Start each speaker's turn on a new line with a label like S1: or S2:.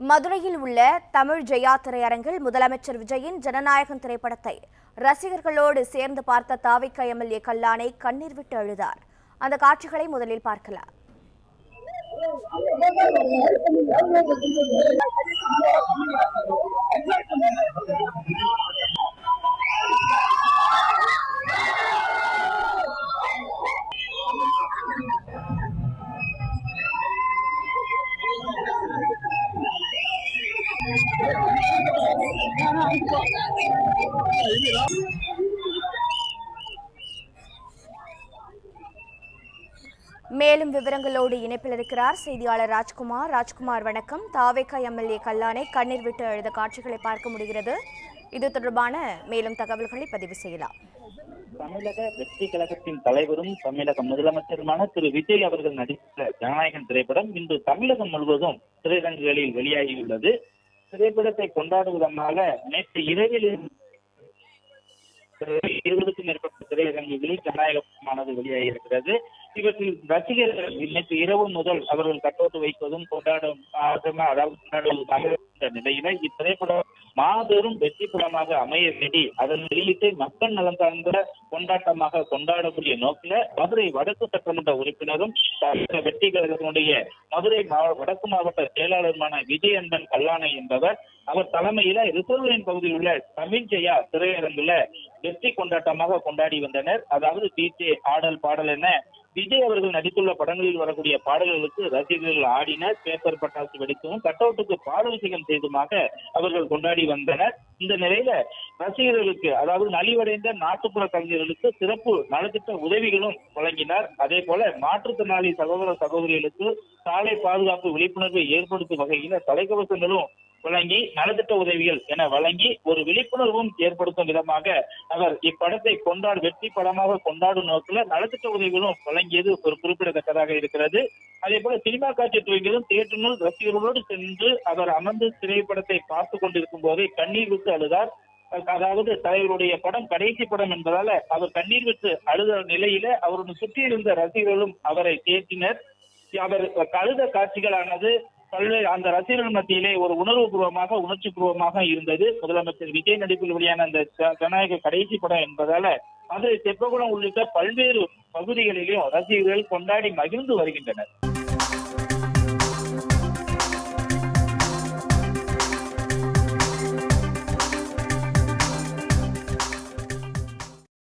S1: மதுரையில் உள்ள தமிழ் ஜெயா திரையரங்கில் முதலமைச்சர் விஜயின் ஜனநாயகம் திரைப்படத்தை ரசிகர்களோடு சேர்ந்து பார்த்த தாவிக எம்எல்ஏ கல்லானை கண்ணீர் விட்டு அழுதார். அந்த காட்சிகளை முதலில் பார்க்கலாம். மேலும் விவரங்களோடு இணைப்பில் இருக்கிறார் செய்தியாளர் ராஜ்குமார். ராஜ்குமார் வணக்கம். தாவேகா எம்எல்ஏ கல்லானை கண்ணீர் விட்டு அழுத காட்சிகளை பார்க்க முடிகிறது. இது தொடர்பான மேலும் தகவல்களை பதிவு செய்யலாம்.
S2: தமிழக வெற்றி கழகத்தின் தலைவரும் தமிழக முதலமைச்சருமான திரு விஜய் அவர்கள் நடித்த ஜனநாயகம் திரைப்படம் இன்று தமிழகம் முழுவதும் திரையரங்குகளில் வெளியாகியுள்ளது. திரைப்படத்தை கொண்டாடும் விதமாக நேற்று இரவில் 20க்கும் மேற்பட்ட திரையரங்குகளில் ஜனநாயகமானது வெளியாகி இருக்கிறது. இவற்றில் ரசிகர்கள் நேற்று இரவு முதல் அவர்கள் கட்டோட்டு வைப்பதும் கொண்டாடுவதாக நிலையில இத்திரைப்படம் மாபெரும் வெற்றி படமாக அமைய வேண்டி அதன் வெளியீட்டை மக்கள் நலன் சார்ந்த கொண்டாட்டமாக கொண்டாடக்கூடிய நோக்கில மதுரை வடக்கு சட்டமன்ற உறுப்பினரும் வெற்றி கழகத்தினுடைய மதுரை வடக்கு மாவட்ட செயலாளருமான விஜய் அன்பன் கல்லானை என்பவர் அவர் தலைமையில ரிசர்வ் லைன் பகுதியில் உள்ள தமிழ் ஜெயா திரையரங்குல வெற்றி கொண்டாட்டமாக கொண்டாடி வந்தனர். அதாவது டிஜே ஆடல் பாடல் என விஜய் அவர்கள் நடித்துள்ள படங்களில் வரக்கூடிய பாடல்களுக்கு ரசிகர்கள் ஆடினர், பேப்பர் பட்டாசு வெடிக்கவும் கட்டவுட்டுக்கு பாடவிசைகள் செய்துமாக அவர்கள் கொண்டாடி வந்தனர். இந்த நிலையில ரசிகர்களுக்கு அதாவது நலிவடைந்த நாட்டுப்புற கலைஞர்களுக்கு சிறப்பு நலத்திட்ட உதவிகளும் வழங்கினார். அதே போல மாற்றுத்திறனாளி சகோதர சகோதரிகளுக்கு சாலை பாதுகாப்பு விழிப்புணர்வை ஏற்படுத்தும் வகையில தலைக்கவசங்களும் வழங்கி நலத்திட்ட உதவிகள் என வழங்கி ஒரு விழிப்புணர்வும் ஏற்படுத்தும் விதமாக அவர் இப்படத்தை வெற்றி படமாக கொண்டாடும் நோக்கில் நலத்திட்ட உதவிகளும் வழங்கியது ஒரு குறிப்பிடத்தக்கதாக இருக்கிறது. அதே போல சினிமா காட்சி துவங்கியதும் தியேட்டரினுள் ரசிகர்களோடு சென்று அவர் அமர்ந்து திரைப்படத்தை பார்த்து கொண்டிருக்கும் போதே கண்ணீர் விட்டு அழுதார். அதாவது தலைவருடைய படம் கடைசி படம் என்பதால அவர் கண்ணீர் விட்டு அழுத நிலையில அவருடன் சுற்றி இருந்த ரசிகர்களும் அவரை தேற்றினர். அவர் அழுத காட்சிகளானது பல்வேறு அந்த ரசிகர்கள் மத்தியிலே ஒரு உணர்ச்சி பூர்வமாக இருந்தது. முதலமைச்சர் விஜய் நடிப்பில் வெளியான அந்த ஜனநாயக கடைசி படம் என்பதால அது தெப்பகுளம் உள்ளிட்ட பல்வேறு பகுதிகளிலும் ரசிகர்கள் கொண்டாடி மகிழ்ந்து வருகின்றனர்.